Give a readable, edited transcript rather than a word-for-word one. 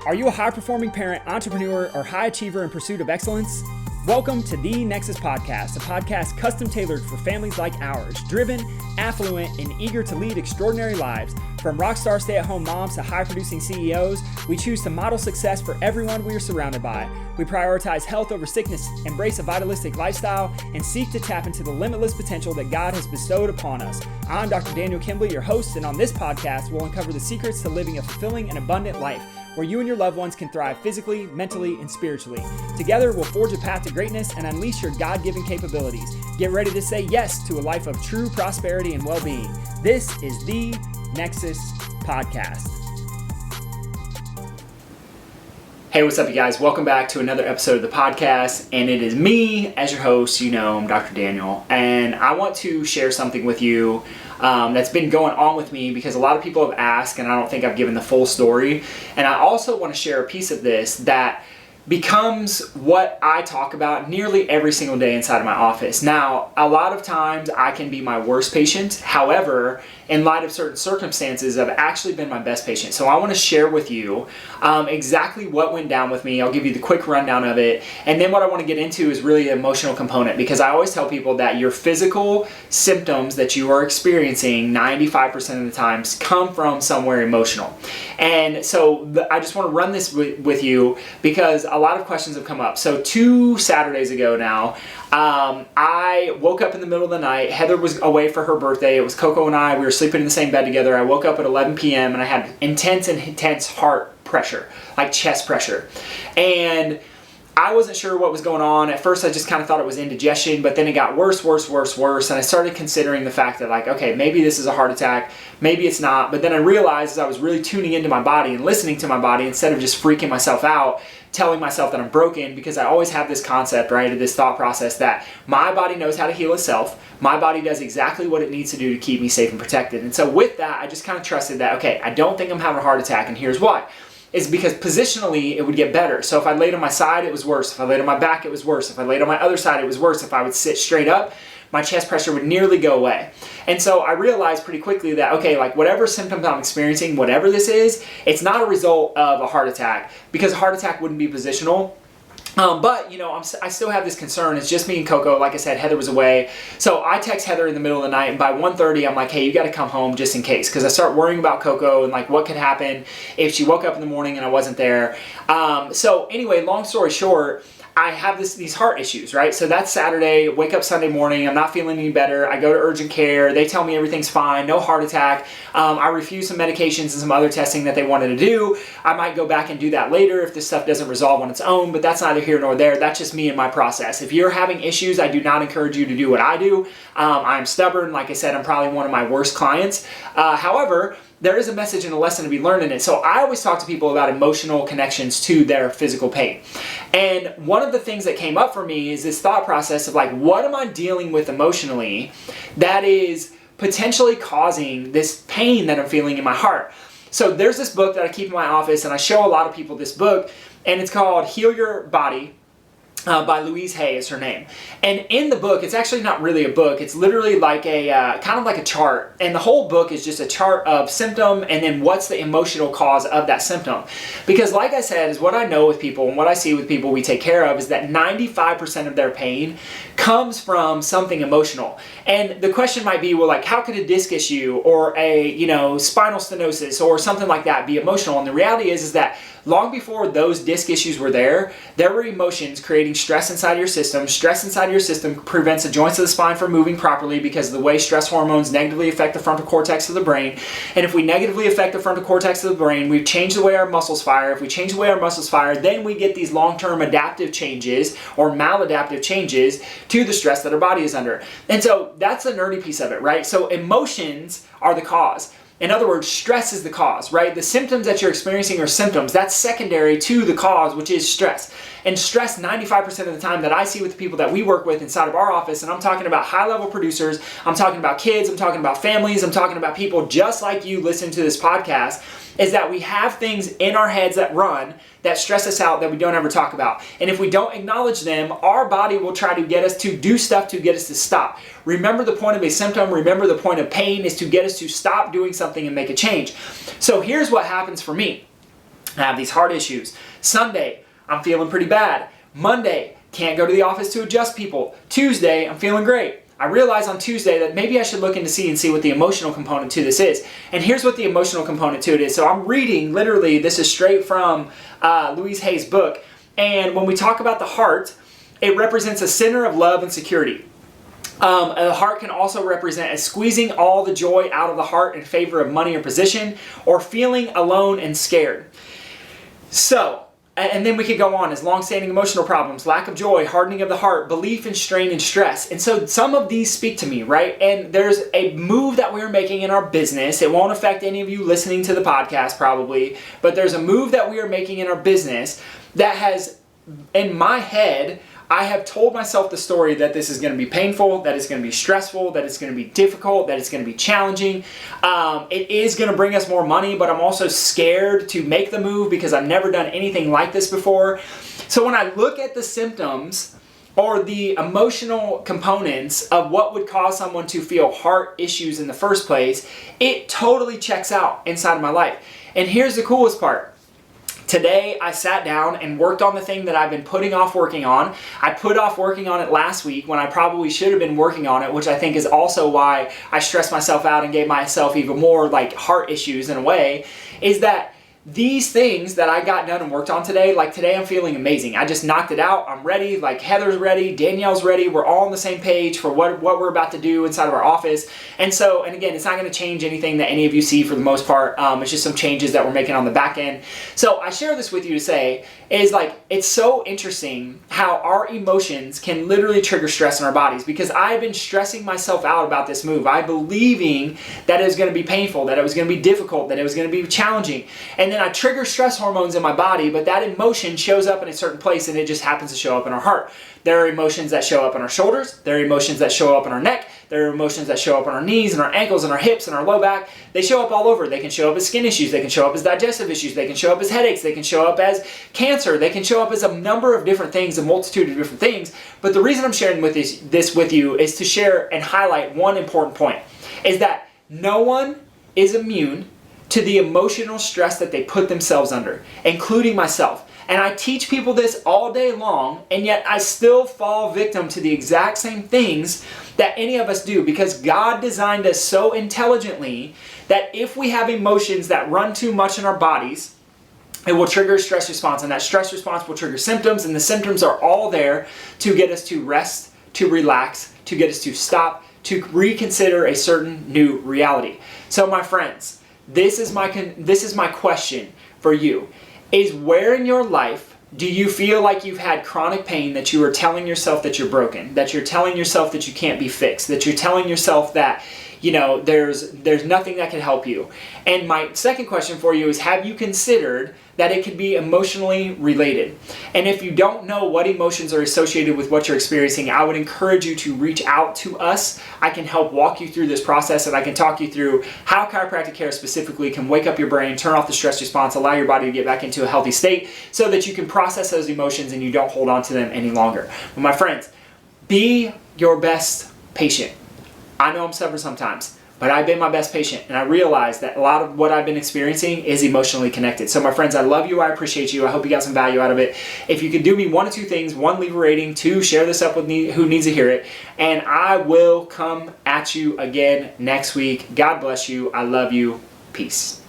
Are you a high-performing parent, entrepreneur, or high achiever in pursuit of excellence? Welcome to The Nexus Podcast, a podcast custom tailored for families like ours, driven, affluent, and eager to lead extraordinary lives. From rockstar stay-at-home moms to high-producing CEOs, we choose to model success for everyone we are surrounded by. We prioritize health over sickness, embrace a vitalistic lifestyle, and seek to tap into the limitless potential that God has bestowed upon us. I'm Dr. Daniel Kimbley, your host, and on this podcast, we'll uncover the secrets to living a fulfilling and abundant life, where you and your loved ones can thrive physically, mentally, and spiritually. Together, we'll forge a path to greatness and unleash your God-given capabilities. Get ready to say yes to a life of true prosperity and well-being. This is The Nexus Podcast. Hey, what's up, you guys? Welcome back to another episode of the podcast, and it is me as your host. You know, I'm Dr. Daniel, and I want to share something with you that's been going on with me because a lot of people have asked, and I don't think I've given the full story. And I also want to share a piece of this that becomes what I talk about nearly every single day inside of my office. Now, a lot of times I can be my worst patient. However, in light of certain circumstances, I've actually been my best patient. So I want to share with you exactly what went down with me. I'll give you the quick rundown of it. And then what I want to get into is really the emotional component, because I always tell people that your physical symptoms that you are experiencing 95% of the times come from somewhere emotional. And so I just want to run this with you because a lot of questions have come up. So 2 Saturdays ago now, I woke up in the middle of the night. Heather was away for her birthday. It was Coco and I. We were sleeping in the same bed together. I woke up at 11 p.m. and I had intense heart pressure, like chest pressure. And I wasn't sure what was going on. At first, I just kind of thought it was indigestion, but then it got worse. And I started considering the fact that, like, okay, maybe this is a heart attack. Maybe it's not. But then I realized as I was really tuning into my body and listening to my body instead of just freaking myself out, telling myself that I'm broken, because I always have this concept, right, this thought process that my body knows how to heal itself. My body does exactly what it needs to do to keep me safe and protected. And so with that, I just kind of trusted that, okay, I don't think I'm having a heart attack, and here's why. It's because positionally, it would get better. So if I laid on my side, it was worse. If I laid on my back, it was worse. If I laid on my other side, it was worse. If I would sit straight up, my chest pressure would nearly go away. And so I realized pretty quickly that, okay, like whatever symptoms I'm experiencing, whatever this is, it's not a result of a heart attack, because a heart attack wouldn't be positional. But, you know, I still have this concern. It's just me and Coco. Like I said, Heather was away. So I text Heather in the middle of the night, and by 1:30, I'm like, hey, you got to come home just in case. Because I start worrying about Coco and like what could happen if she woke up in the morning and I wasn't there. So anyway, long story short, I have these heart issues, right? So that's Saturday, wake up Sunday morning, I'm not feeling any better. I go to urgent care, they tell me everything's fine, no heart attack. I refuse some medications and some other testing that they wanted to do. I might go back and do that later if this stuff doesn't resolve on its own, but that's neither here nor there. That's just me and my process. If you're having issues, I do not encourage you to do what I do. I'm stubborn. Like I said, I'm probably one of my worst clients. However, there is a message and a lesson to be learned in it. So I always talk to people about emotional connections to their physical pain. And one of the things that came up for me is this thought process of like, what am I dealing with emotionally that is potentially causing this pain that I'm feeling in my heart? So there's this book that I keep in my office, and I show a lot of people this book, and it's called Heal Your Body. By Louise Hay is her name. And in the book, it's actually not really a book. It's literally like a kind of like a chart. And the whole book is just a chart of symptom and then what's the emotional cause of that symptom. Because like I said, is what I know with people and what I see with people we take care of is that 95% of their pain comes from something emotional. And the question might be, well, like, how could a disc issue or a, spinal stenosis or something like that be emotional? And the reality is that long before those disc issues were there were emotions creating stress inside your system. Stress inside your system prevents the joints of the spine from moving properly because of the way stress hormones negatively affect the frontal cortex of the brain. And if we negatively affect the frontal cortex of the brain, we've changed the way our muscles fire. If we change the way our muscles fire, then we get these long-term adaptive changes or maladaptive changes to the stress that our body is under. And so that's the nerdy piece of it, right? So emotions are the cause. In other words, stress is the cause, right? The symptoms that you're experiencing are symptoms. That's secondary to the cause, which is stress. And stress 95% of the time that I see with the people that we work with inside of our office, and I'm talking about high-level producers, I'm talking about kids, I'm talking about families, I'm talking about people just like you listening to this podcast, is that we have things in our heads that run that stress us out that we don't ever talk about. And if we don't acknowledge them, our body will try to get us to do stuff to get us to stop. Remember, the point of a symptom, remember the point of pain is to get us to stop doing something something and make a change. So here's what happens for me. I have these heart issues. Sunday, I'm feeling pretty bad. Monday, can't go to the office to adjust people. Tuesday, I'm feeling great. I realized on Tuesday that maybe I should look into and see what the emotional component to this is. And here's what the emotional component to it is. So I'm reading, literally, this is straight from Louise Hay's book. And when we talk about the heart, it represents a center of love and security. The heart can also represent as squeezing all the joy out of the heart in favor of money or position, or feeling alone and scared. So, and then we could go on as long-standing emotional problems, lack of joy, hardening of the heart, belief in strain and stress. And so some of these speak to me, right? And there's a move that we're making in our business. It won't affect any of you listening to the podcast probably, but there's a move that we are making in our business that has, in my head, I have told myself the story that this is going to be painful, that it's going to be stressful, that it's going to be difficult, that it's going to be challenging. It is going to bring us more money, but I'm also scared to make the move because I've never done anything like this before. So when I look at the symptoms or the emotional components of what would cause someone to feel heart issues in the first place, it totally checks out inside of my life. And here's the coolest part. Today, I sat down and worked on the thing that I've been putting off working on. I put off working on it last week when I probably should have been working on it, which I think is also why I stressed myself out and gave myself even more like heart issues in a way, is that these things that I got done and worked on today, like today I'm feeling amazing. I just knocked it out. I'm ready. Like Heather's ready. Danielle's ready. We're all on the same page for what we're about to do inside of our office. And so, and again, it's not going to change anything that any of you see for the most part. It's just some changes that we're making on the back end. So I share this with you to say is like, it's so interesting how our emotions can literally trigger stress in our bodies, because I've been stressing myself out about this move. I believing that it was going to be painful, that it was going to be difficult, that it was going to be challenging. And then I trigger stress hormones in my body, but that emotion shows up in a certain place and it just happens to show up in our heart. There are emotions that show up in our shoulders. There are emotions that show up in our neck. There are emotions that show up on our knees and our ankles and our hips and our low back. They show up all over. They can show up as skin issues. They can show up as digestive issues. They can show up as headaches. They can show up as cancer. They can show up as a number of different things, a multitude of different things. But the reason I'm sharing this with you is to share and highlight one important point, is that no one is immune to the emotional stress that they put themselves under, including myself. And I teach people this all day long, and yet I still fall victim to the exact same things that any of us do, because God designed us so intelligently that if we have emotions that run too much in our bodies, it will trigger a stress response, and that stress response will trigger symptoms, and the symptoms are all there to get us to rest, to relax, to get us to stop, to reconsider a certain new reality. So my friends, this is my question for you. Is where in your life do you feel like you've had chronic pain that you are telling yourself that you're broken, that you're telling yourself that you can't be fixed, that you're telling yourself that, you know, there's nothing that can help you? And my second question for you is, have you considered that it could be emotionally related? And if you don't know what emotions are associated with what you're experiencing, I would encourage you to reach out to us. I can help walk you through this process, and I can talk you through how chiropractic care specifically can wake up your brain, turn off the stress response, allow your body to get back into a healthy state so that you can process those emotions and you don't hold on to them any longer. But my friends, be your best patient. I know I'm stubborn sometimes, but I've been my best patient, and I realize that a lot of what I've been experiencing is emotionally connected. So my friends, I love you. I appreciate you. I hope you got some value out of it. If you could do me one of two things: one, leave a rating; two, share this up with me who needs to hear it. And I will come at you again next week. God bless you. I love you. Peace.